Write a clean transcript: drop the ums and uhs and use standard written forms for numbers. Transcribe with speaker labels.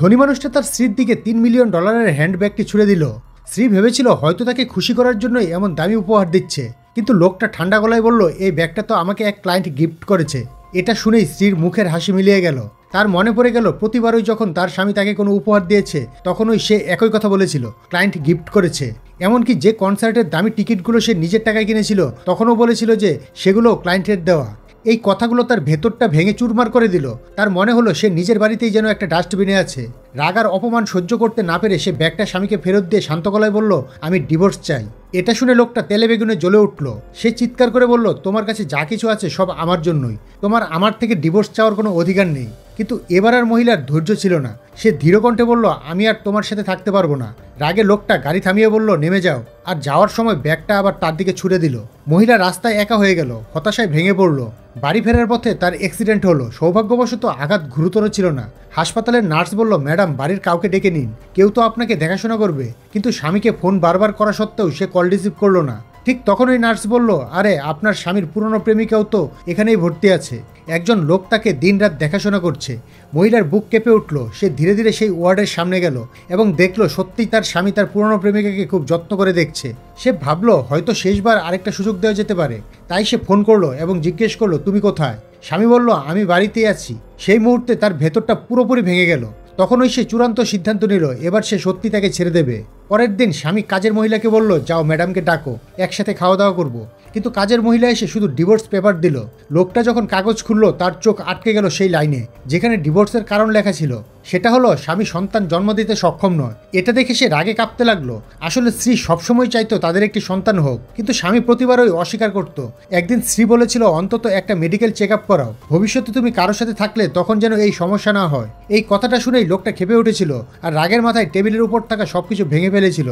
Speaker 1: ধনী মানুষটা তার স্ত্রীর দিকে $3 মিলিয়ন হ্যান্ডব্যাগটি ছুড়ে দিল। স্ত্রী ভেবেছিল হয়তো তাকে খুশি করার জন্যই এমন দামি উপহার দিচ্ছে, কিন্তু লোকটা ঠান্ডা গলায় বলল, এই ব্যাগটা তো আমাকে এক ক্লায়েন্ট গিফট করেছে। এটা শুনেই স্ত্রীর মুখের হাসি মিলিয়ে গেল। তার মনে পড়ে গেল প্রতিবারই যখন তার স্বামী তাকে কোনো উপহার দিয়েছে তখনই সে একই কথা বলেছিল, ক্লায়েন্ট গিফট করেছে। এমনকি যে কনসার্টের দামি টিকিটগুলো সে নিজের টাকায় কিনেছিল তখনও বলেছিল যে সেগুলো ক্লায়েন্টের দেওয়া। এই কথাগুলো তার ভেতরটা ভেঙে চুরমার করে দিল। তার মনে হলো সে নিজের বাড়িতেই যেন একটা ডাস্টবিনে আছে। রাগ আর অপমান সহ্য করতে না পেরে সে ব্যাগটা স্বামীকে ফেরত দিয়ে শান্ত গলায় বলল, আমি ডিভোর্স চাই। এটা শুনে লোকটা তেলে বেগুনে জ্বলে উঠল। সে চিৎকার করে বলল, তোমার কাছে যা কিছু আছে সব আমার জন্যই, তোমার আমার থেকে ডিভোর্স চাওয়ার কোনো অধিকার নেই। কিন্তু এবার আর মহিলার ধৈর্য ছিল না। সে ধীরকণ্ঠে বলল, আমি আর তোমার সাথে থাকতে পারবো না। রাগে লোকটা গাড়ি থামিয়ে বলল, নেমে যাও। আর যাওয়ার সময় ব্যাগটা আবার তার দিকে ছুড়ে দিল। মহিলা রাস্তায় একা হয়ে গেল, হতাশায় ভেঙে পড়ল। বাড়ি ফেরার পথে তার অ্যাক্সিডেন্ট হলো। সৌভাগ্যবশত আঘাত গুরুতর ছিল না। হাসপাতালের নার্স বলল, ম্যাডাম বাড়ির কাউকে ডেকে নিন, কেউ তো আপনাকে দেখাশোনা করবে। কিন্তু স্বামীকে ফোন বারবার করা সত্ত্বেও সে কল রিসিভ করলো না। ঠিক তখনই নার্স বলল, আরে আপনার স্বামীর পুরনো প্রেমিকাও তো এখানেই ভর্তি আছে, একজন লোক তাকে দিনরাত দেখাশোনা করছে। মহিলার বুক কেঁপে উঠল। সে ধীরে ধীরে সেই ওয়ার্ডের সামনে গেল এবং দেখলো সত্যিই তার স্বামী তার পুরনো প্রেমিকাকে খুব যত্ন করে দেখছে। সে ভাবলো হয়তো শেষবার আরেকটা সুযোগ দেওয়া যেতে পারে। তাই সে ফোন করলো এবং জিজ্ঞেস করলো, তুমি কোথায়? স্বামী বলল, আমি বাড়িতেই আছি। সেই মুহূর্তে তার ভেতরটা পুরোপুরি ভেঙে গেল। তখনই সে চূড়ান্ত সিদ্ধান্ত নিল, এবার সে সত্যি তাকে ছেড়ে দেবে। পরের দিন স্বামী কাজের মহিলাকে বলল, যাও ম্যাডামকে ডাকো, একসাথে খাওয়া দাওয়া করবো। কিন্তু কাজের মহিলা এসে শুধু ডিভোর্স পেপার দিল। লোকটা যখন কাগজ খুললো তার চোখ আটকে গেল সেই লাইনে যেখানে ডিভোর্সের কারণ লেখা ছিল। সেটা হলো স্বামী সন্তান জন্ম দিতে সক্ষম নয়। এটা দেখে সে রাগে কাঁপতে লাগলো। আসলে স্ত্রী সবসময় চাইতো তাদের একটি সন্তান হোক, কিন্তু স্বামী প্রতিবারই অস্বীকার করত। একদিন স্ত্রী বলেছিল, অন্তত একটা মেডিকেল চেক আপ করাও, ভবিষ্যতে তুমি কারোর সাথে থাকলে তখন যেন এই সমস্যা না হয়। এই কথাটা শুনেই লোকটা ক্ষেপে উঠেছিল আর রাগের মাথায় টেবিলের উপর থাকা সবকিছু ভেঙে ফেলেছিল।